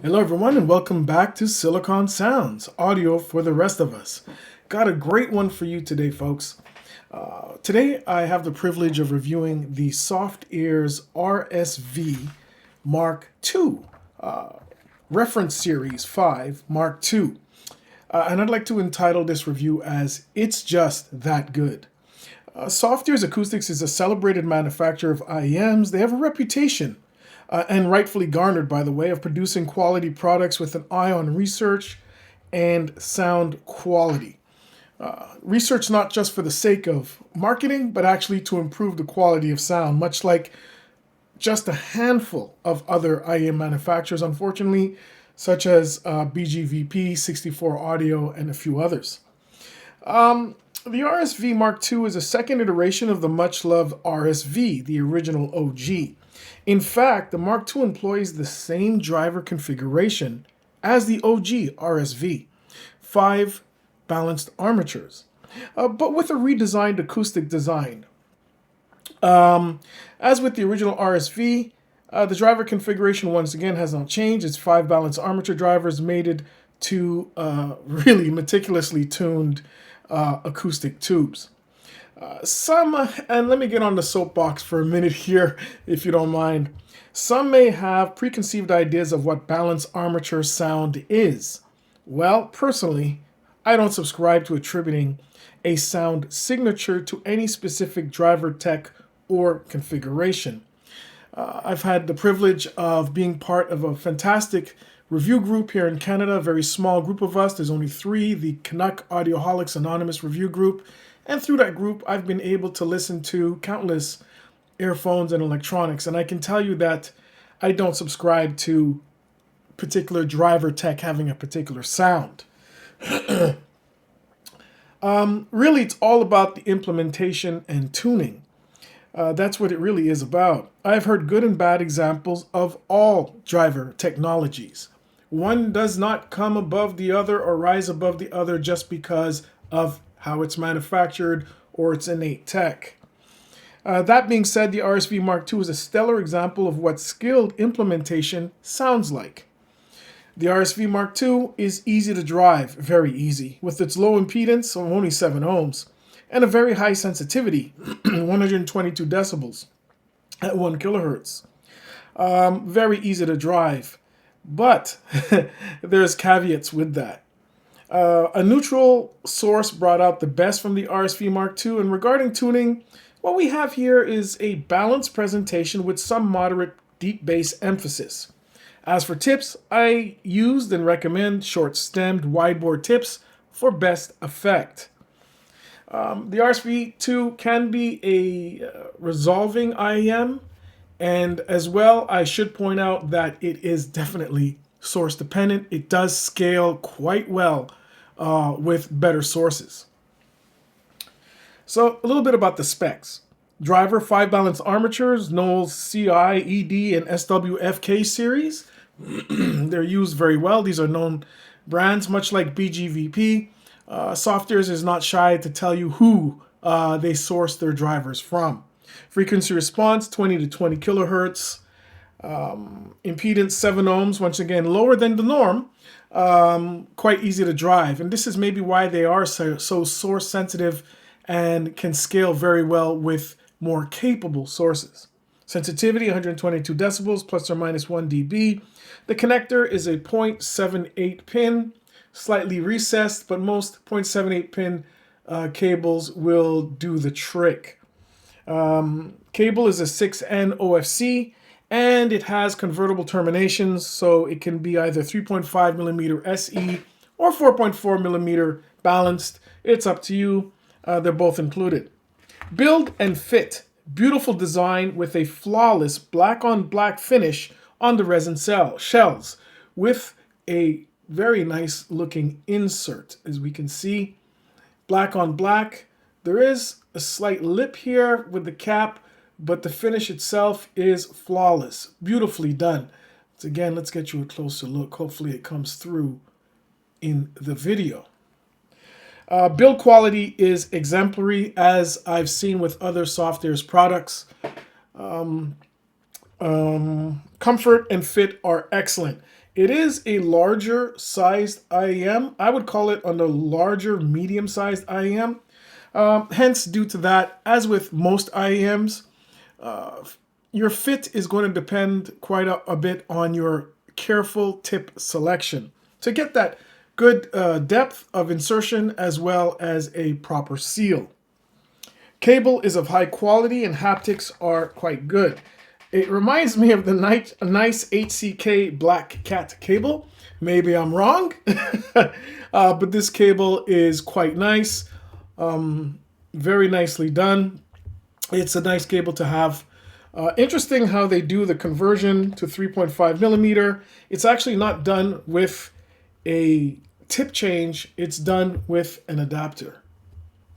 Hello everyone and welcome back to Silicon Sounds, audio for the rest of us. Got a great one for you today, folks. Today I have the privilege of reviewing the Softears RSV Mk2 reference series 5 Mk2. And I'd like to entitle this review as It's Just That Good. Softears Acoustics is a celebrated manufacturer of IEMs. They have a reputation and rightfully garnered, by the way, of producing quality products with an eye on research and sound quality. Research not just for the sake of marketing, but actually to improve the quality of sound, much like just a handful of other IEM manufacturers, unfortunately, such as BGVP, 64 Audio, and a few others. The RSV Mk2 is a second iteration of the much-loved RSV, the original OG. In fact, the Mk2 employs the same driver configuration as the OG RSV, 5 balanced armatures, but with a redesigned acoustic design. As with the original RSV, the driver configuration once again has not changed. It's 5 balanced armature drivers mated to really meticulously tuned acoustic tubes. And let me get on the soapbox for a minute here, if you don't mind. Some may have preconceived ideas of what balanced armature sound is. Well, personally, I don't subscribe to attributing a sound signature to any specific driver tech or configuration. I've had the privilege of being part of a fantastic review group here in Canada, a very small group of us. There's only 3, the Canuck Audioholics Anonymous Review Group. And through that group, I've been able to listen to countless earphones and electronics. And I can tell you that I don't subscribe to particular driver tech having a particular sound. Really, it's all about the implementation and tuning. That's what it really is about. I've heard good and bad examples of all driver technologies. One does not come above the other or rise above the other just because of how it's manufactured or its innate tech. That being said, the RSV Mk2 is a stellar example of what skilled implementation sounds like. The RSV Mk2 is easy to drive, very easy, with its low impedance of only 7 ohms and a very high sensitivity, 122 decibels at 1 kilohertz. Very easy to drive, but there's caveats with that. A neutral source brought out the best from the RSV Mk2, and regarding tuning, what we have here is a balanced presentation with some moderate deep bass emphasis. As for tips, I used and recommend short-stemmed widebore tips for best effect. The RSV2 can be a resolving IEM, and as well, I should point out that it is definitely source dependent. It does scale quite well with better sources. So a little bit about the specs. Driver 5 balanced armatures, Knowles CI, ED, and SWFK series. They're used very well. These are known brands, much like BGVP. Softears is not shy to tell you who they source their drivers from. Frequency response, 20 to 20 kilohertz. Impedance, 7 ohms, once again, lower than the norm. Quite easy to drive. And this is maybe why they are so source sensitive and can scale very well with more capable sources. Sensitivity, 122 decibels, plus or minus 1 dB. The connector is a 0.78 pin, slightly recessed, but most 0.78 pin cables will do the trick. Cable is a 6N OFC, and it has convertible terminations, so it can be either 3.5 millimeter SE or 4.4 millimeter balanced. It's up to you. They're both included. Build and fit. Beautiful design with a flawless black on black finish on the resin shells with a very nice looking insert. As we can see, black on black. There is a slight lip here with the cap, but the finish itself is flawless. Beautifully done. So again, let's get you a closer look. Hopefully it comes through in the video. Build quality is exemplary, as I've seen with other Softears products. Comfort and fit are excellent. It is a larger sized IEM. I would call it on the larger medium sized IEM. Hence, due to that, as with most IEMs, your fit is going to depend quite a bit on your careful tip selection to get that good depth of insertion as well as a proper seal. Cable is of high quality and haptics are quite good. It reminds me of the nice HCK Black Cat cable. Maybe I'm wrong, but this cable is quite nice. Very nicely done. It's a nice cable to have. Interesting how they do the conversion to 3.5 millimeter. It's actually not done with a tip change. It's done with an adapter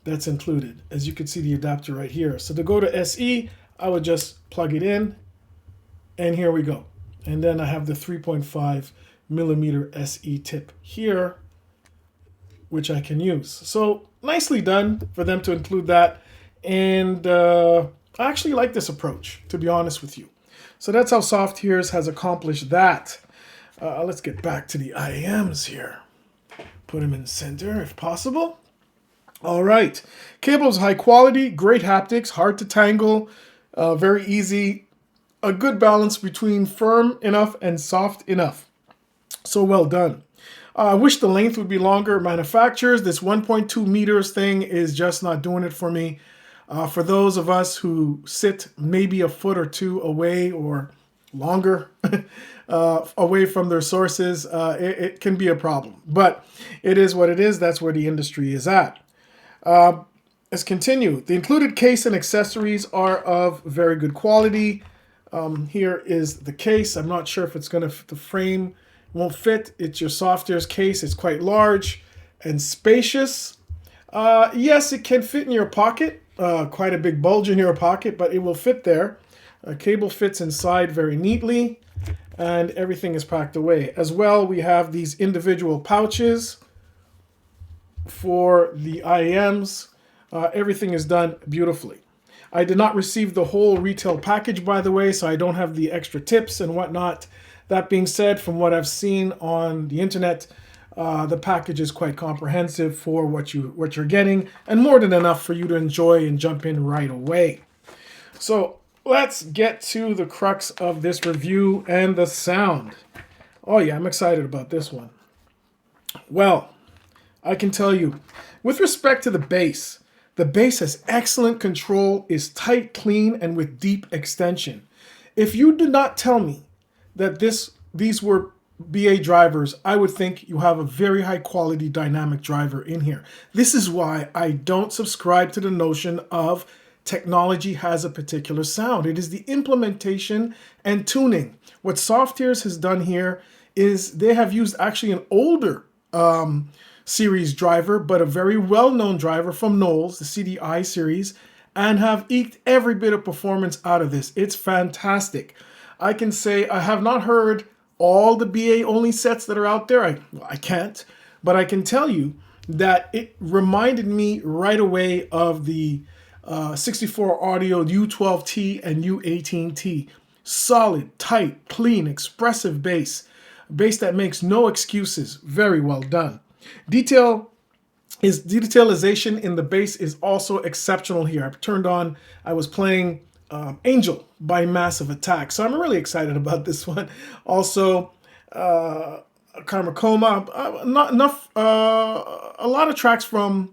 that's included. As you can see the adapter right here. So to go to SE, I would just plug it in. And here we go. And then I have the 3.5 millimeter SE tip here, which I can use. So nicely done for them to include that. And I actually like this approach, to be honest with you. So that's how Softears has accomplished that. Let's get back to the IEMs here. Put them in center if possible. All right. Cable's high quality, great haptics, hard to tangle, very easy. A good balance between firm enough and soft enough. So well done. I wish the length would be longer. Manufacturers, this 1.2 meters thing is just not doing it for me. For those of us who sit maybe a foot or two away or longer away from their sources, it can be a problem. But it is what it is. That's where the industry is at. Let's continue. The included case and accessories are of very good quality. Here is the case. I'm not sure if it's going to, the frame won't fit. It's your Softears case. It's quite large and spacious. Yes, it can fit in your pocket. Quite a big bulge in your pocket, but it will fit there. Cable fits inside very neatly and everything is packed away. As well, we have these individual pouches for the IEMs. Everything is done beautifully. I did not receive the whole retail package, by the way, so I don't have the extra tips and whatnot. That being said, from what I've seen on the internet, the package is quite comprehensive for what you're getting, and more than enough for you to enjoy and jump in right away. So let's get to the crux of this review and the sound. Oh yeah, I'm excited about this one. Well, I can tell you, with respect to the bass has excellent control, is tight, clean, and with deep extension. If you did not tell me that these were BA drivers, I would think you have a very high quality dynamic driver in here. This is why I don't subscribe to the notion of technology has a particular sound. It is the implementation and tuning. What Softears has done here is they have used actually an older series driver, but a very well-known driver from Knowles, the CDI series, and have eked every bit of performance out of this. It's fantastic. I can say I have not heard all the BA-only sets that are out there. I can't, but I can tell you that it reminded me right away of the 64 Audio U12T and U18T. Solid, tight, clean, expressive bass. Bass that makes no excuses. Very well done. Detailization in the bass is also exceptional here. I was playing Angel by Massive Attack, so I'm really excited about this one. Also, Karma Coma, not enough, a lot of tracks from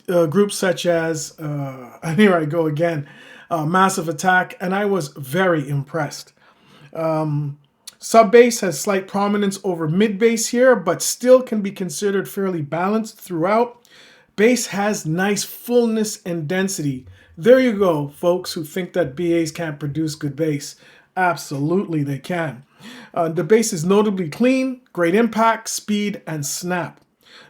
groups such as, and here I go again, Massive Attack, and I was very impressed. Sub bass has slight prominence over mid bass here, but still can be considered fairly balanced throughout. Bass has nice fullness and density. There you go, folks who think that BAs can't produce good bass. Absolutely they can. The bass is notably clean, great impact, speed, and snap.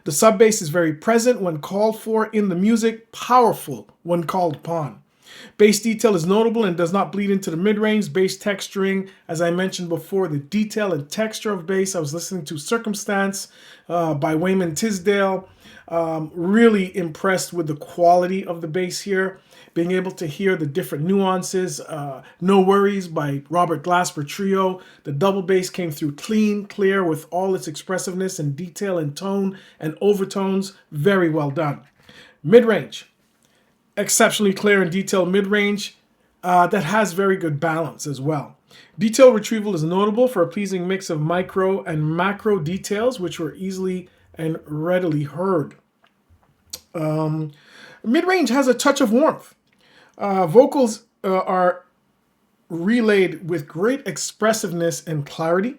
The sub bass is very present when called for in the music, powerful when called upon. Bass detail is notable and does not bleed into the mid-range. Bass texturing, as I mentioned before, the detail and texture of bass. I was listening to Circumstance by Wayman Tisdale. Really impressed with the quality of the bass here. Being able to hear the different nuances. No Worries by Robert Glasper Trio. The double bass came through clean, clear, with all its expressiveness and detail and tone and overtones. Very well done. Mid-range. Exceptionally clear and detailed mid-range that has very good balance as well. Detail retrieval is notable for a pleasing mix of micro and macro details, which were easily and readily heard. Mid-range has a touch of warmth. Vocals are relayed with great expressiveness and clarity.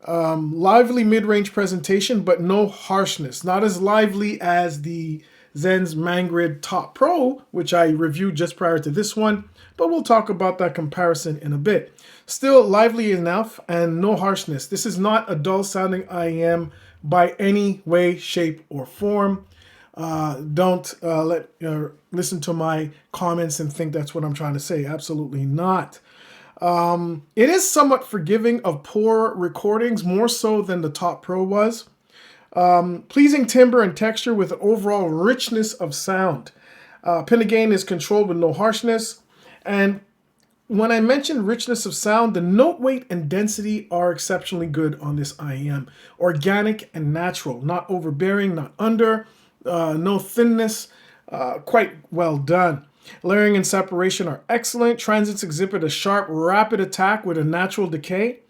Lively mid-range presentation, but no harshness. Not as lively as the Zen's Mangrid Top Pro, which I reviewed just prior to this one, but we'll talk about that comparison in a bit. Still lively enough and no harshness. This is not a dull sounding IEM by any way, shape, or form. Don't listen to my comments and think that's what I'm trying to say. Absolutely not. It is somewhat forgiving of poor recordings, more so than the Top Pro was. Pleasing timbre and texture with an overall richness of sound. Pin gain is controlled with no harshness. And when I mentioned richness of sound, the note weight and density are exceptionally good on this IEM. Organic and natural, not overbearing, not under, no thinness, quite well done. Layering and separation are excellent. Transits exhibit a sharp, rapid attack with a natural decay.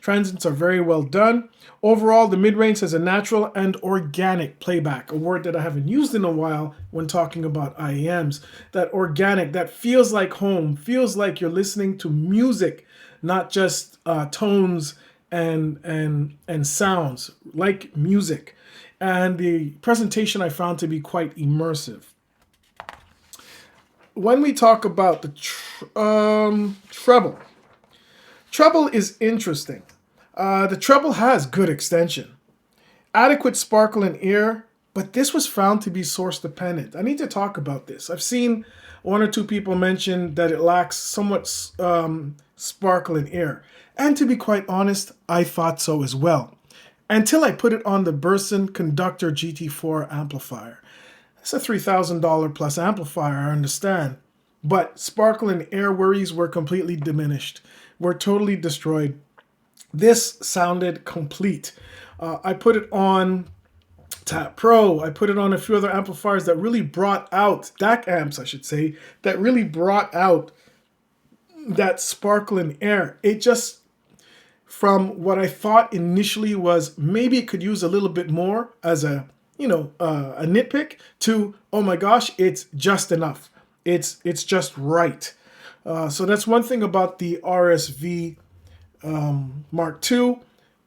Transits are very well done. Overall, the mid-range has a natural and organic playback, a word that I haven't used in a while when talking about IEMs. That organic, that feels like home, feels like you're listening to music, not just tones and sounds, like music. And the presentation I found to be quite immersive. When we talk about the treble, treble is interesting. The treble has good extension, adequate sparkle and air, but this was found to be source dependent. I need to talk about this. I've seen one or two people mention that it lacks somewhat sparkle and air. And to be quite honest, I thought so as well. Until I put it on the Burson Conductor GT4 amplifier. It's a $3,000 plus amplifier, I understand. But sparkle and air worries were completely diminished, were totally destroyed. This sounded complete. I put it on Tap Pro. I put it on a few other amplifiers that really brought out, DAC amps I should say, that really brought out that sparkle and air. It just, from what I thought initially was maybe it could use a little bit more as a nitpick, to, oh my gosh, it's just enough. It's just right. So that's one thing about the RSV Mk2,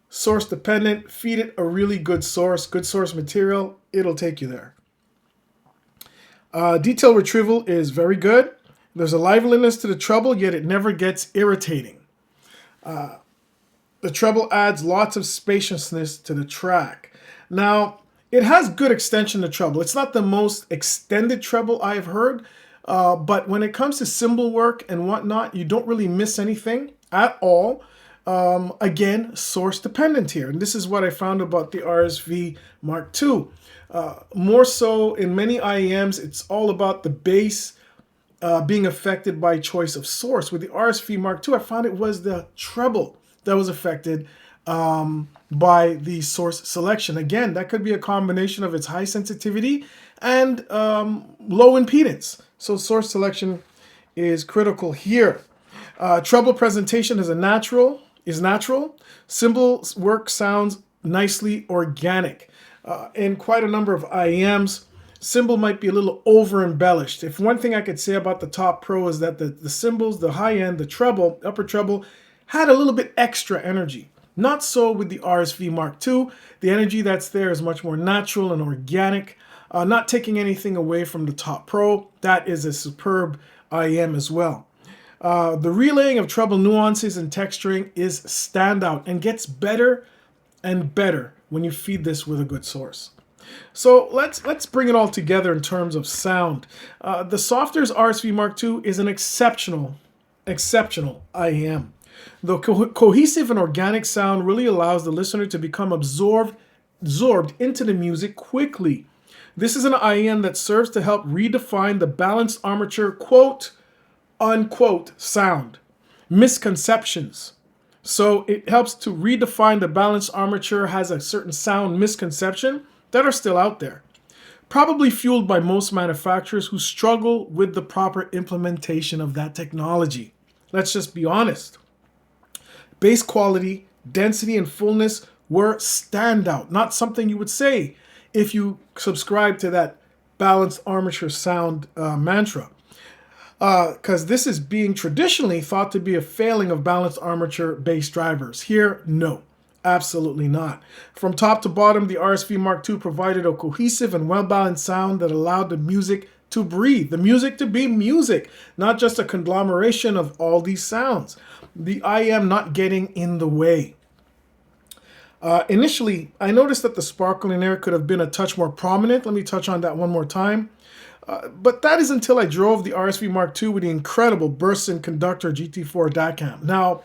source dependent. Feed it a really good source material, it'll take you there. Detail retrieval is very good. There's a liveliness to the treble, yet it never gets irritating. The treble adds lots of spaciousness to the track. Now, it has good extension to treble. It's not the most extended treble I've heard, but when it comes to cymbal work and whatnot, you don't really miss anything at all. Again, source dependent here. And this is what I found about the RSV Mk2. More so in many IEMs, it's all about the bass being affected by choice of source. With the RSV Mk2, I found it was the treble that was affected by the source selection. Again, that could be a combination of its high sensitivity and low impedance. So source selection is critical here. Treble presentation is natural. Cymbal work sounds nicely organic. In quite a number of IEMs, cymbal might be a little over embellished. If one thing I could say about the Top Pro is that the cymbals, the high end, the treble, upper treble, had a little bit extra energy. Not so with the RSV Mk2. The energy that's there is much more natural and organic, not taking anything away from the Top Pro. That is a superb IEM as well. The relaying of treble nuances and texturing is standout and gets better and better when you feed this with a good source. So let's bring it all together in terms of sound. The Softears RSV Mk2 is an exceptional IEM. The cohesive and organic sound really allows the listener to become absorbed absorbed into the music quickly. This is an IEM that serves to help redefine the balanced armature quote unquote sound misconceptions. So it helps to redefine the balanced armature has a certain sound misconception that are still out there, probably fueled by most manufacturers who struggle with the proper implementation of that technology. Let's just be honest. Bass quality, density, and fullness were standout. Not something you would say if you subscribe to that balanced armature sound mantra. Because this is being traditionally thought to be a failing of balanced armature bass drivers. Here, no, absolutely not. From top to bottom, the RSV Mk2 provided a cohesive and well-balanced sound that allowed the music to breathe, the music to be music, not just a conglomeration of all these sounds. The IEM not getting in the way. Initially, I noticed that the sparkling air could have been a touch more prominent. Let me touch on that one more time. But that is until I drove the RSV Mk2 with the incredible Burson Conductor GT4 DAC amp. Now,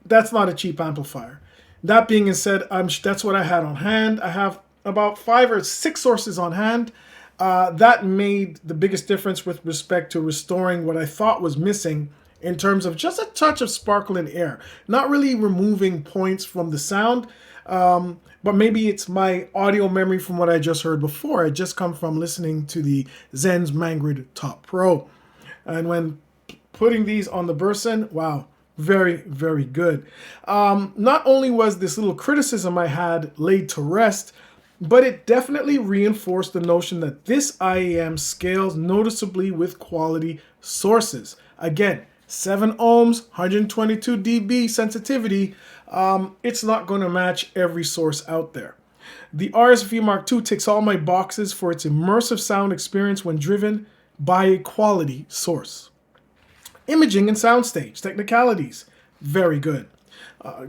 that's not a cheap amplifier. That being said, that's what I had on hand. I have about 5 or 6 sources on hand. That made the biggest difference with respect to restoring what I thought was missing in terms of just a touch of sparkling air. Not really removing points from the sound, but maybe it's my audio memory from what I just heard before. It just come from listening to the Zen's Mangrid Top Pro. And when putting these on the Burson, wow, very, very good. Not only was this little criticism I had laid to rest, but it definitely reinforced the notion that this IEM scales noticeably with quality sources. Again, 7 ohms, 122 dB sensitivity. It's not going to match every source out there. The RSV Mk2 ticks all my boxes for its immersive sound experience when driven by a quality source. Imaging and soundstage, technicalities, very good.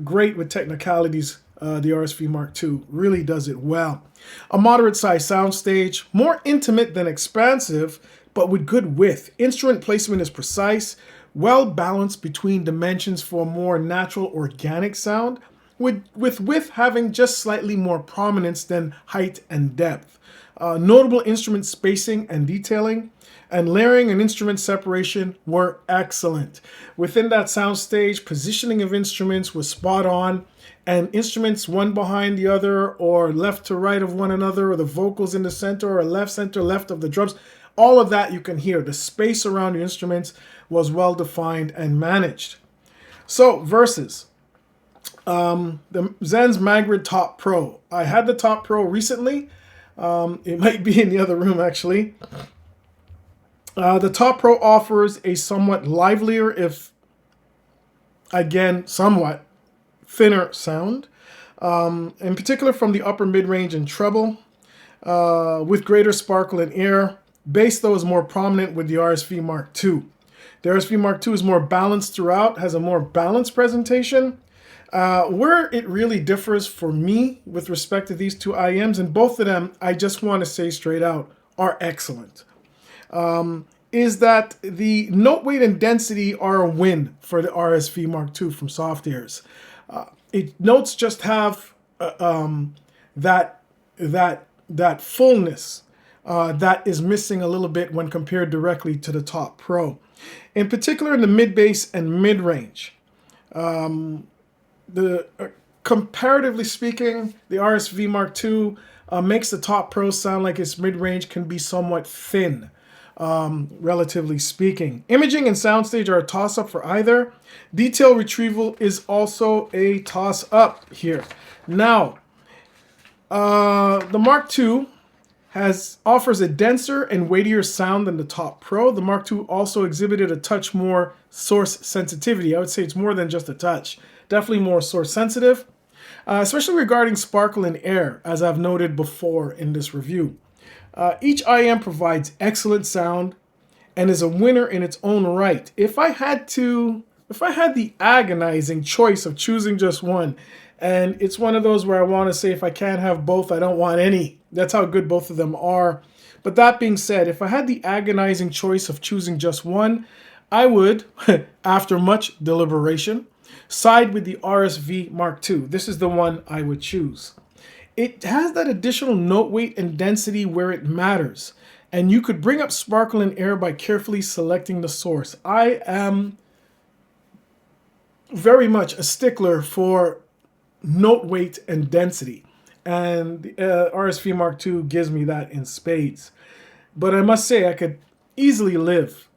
Great with technicalities, the RSV Mk2 really does it well. A moderate-sized soundstage, more intimate than expansive, but with good width. Instrument placement is precise, well balanced between dimensions for a more natural organic sound, with width having just slightly more prominence than height and depth. Notable instrument spacing and detailing, and layering and instrument separation were excellent. Within that soundstage, positioning of instruments was spot on, and instruments one behind the other or left to right of one another, or the vocals in the center or left, center, left of the drums, all of that you can hear. The space around the instruments was well defined and managed. So, versus the Zen's Mangrid Top Pro. I had the Top Pro recently. It might be in the other room actually. The Top Pro offers a somewhat livelier, if again somewhat thinner sound, in particular from the upper mid-range and treble, with greater sparkle and air. Bass though is more prominent with the RSV Mk2. The RSV Mk2 is more balanced throughout, has a more balanced presentation. Where it really differs for me with respect to these two IEMs, and both of them, I just want to say straight out, are excellent, is that the note weight and density are a win for the RSV Mk2 from Softears. Notes just have that fullness that is missing a little bit when compared directly to the Top Pro. In particular in the mid-bass and mid-range. Comparatively speaking, the RSV Mk2 makes the Top Pro sound like its mid-range can be somewhat thin, relatively speaking. Imaging and soundstage are a toss-up for either. Detail retrieval is also a toss-up here. Now, the Mk2 offers a denser and weightier sound than the Top Pro. The Mk2 also exhibited a touch more source sensitivity. I would say it's more than just a touch. Definitely more source sensitive, especially regarding sparkle and air, as I've noted before in this review. Each IEM provides excellent sound and is a winner in its own right. If I had the agonizing choice of choosing just one, and it's one of those where I want to say if I can't have both, I don't want any. That's how good both of them are. But that being said, if I had the agonizing choice of choosing just one, I would, after much deliberation, side with the RSV Mk2. This is the one I would choose. It has that additional note weight and density where it matters. And you could bring up sparkle and air by carefully selecting the source. I am very much a stickler for note weight and density. And the RSV Mk2 gives me that in spades. But I must say I could easily live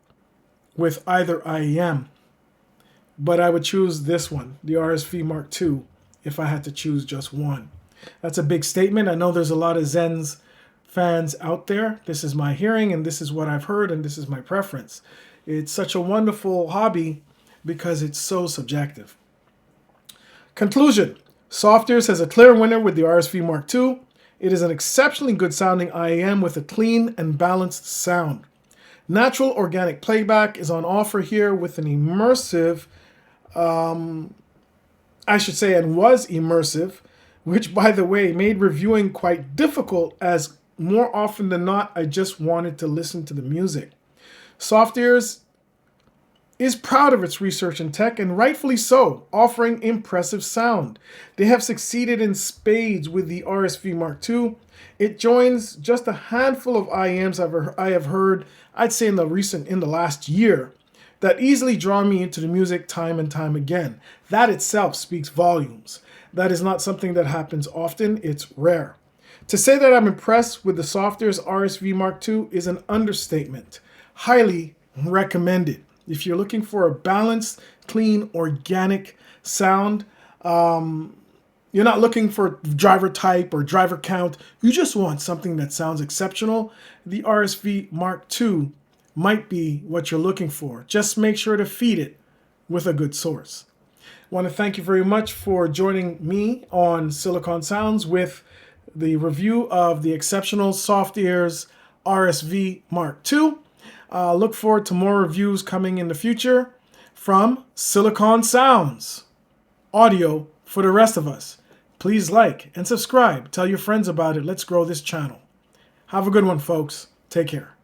with either IEM. But I would choose this one, the RSV Mk2, if I had to choose just one. That's a big statement. I know there's a lot of Zenz fans out there. This is my hearing, and this is what I've heard, and this is my preference. It's such a wonderful hobby because it's so subjective. Conclusion. Softears has a clear winner with the RSV Mk2. It is an exceptionally good sounding IEM with a clean and balanced sound. Natural organic playback is on offer here with an immersive, and was immersive, which, by the way, made reviewing quite difficult as more often than not, I just wanted to listen to the music. Softears is proud of its research and tech, and rightfully so, offering impressive sound. They have succeeded in spades with the RSV Mk2. It joins just a handful of IEMs I have heard, I'd say in the last year, that easily draw me into the music time and time again. That itself speaks volumes. That is not something that happens often, it's rare. To say that I'm impressed with the Softears RSV Mk2 is an understatement. Highly recommended. If you're looking for a balanced, clean, organic sound, you're not looking for driver type or driver count, you just want something that sounds exceptional, the RSV Mk2 might be what you're looking for. Just make sure to feed it with a good source. I want to thank you very much for joining me on Silicon Sounds with the review of the exceptional Softears RSV Mk2. Look forward to more reviews coming in the future from Silicon Sounds. Audio for the rest of us. Please like and subscribe. Tell your friends about it. Let's grow this channel. Have a good one, folks. Take care.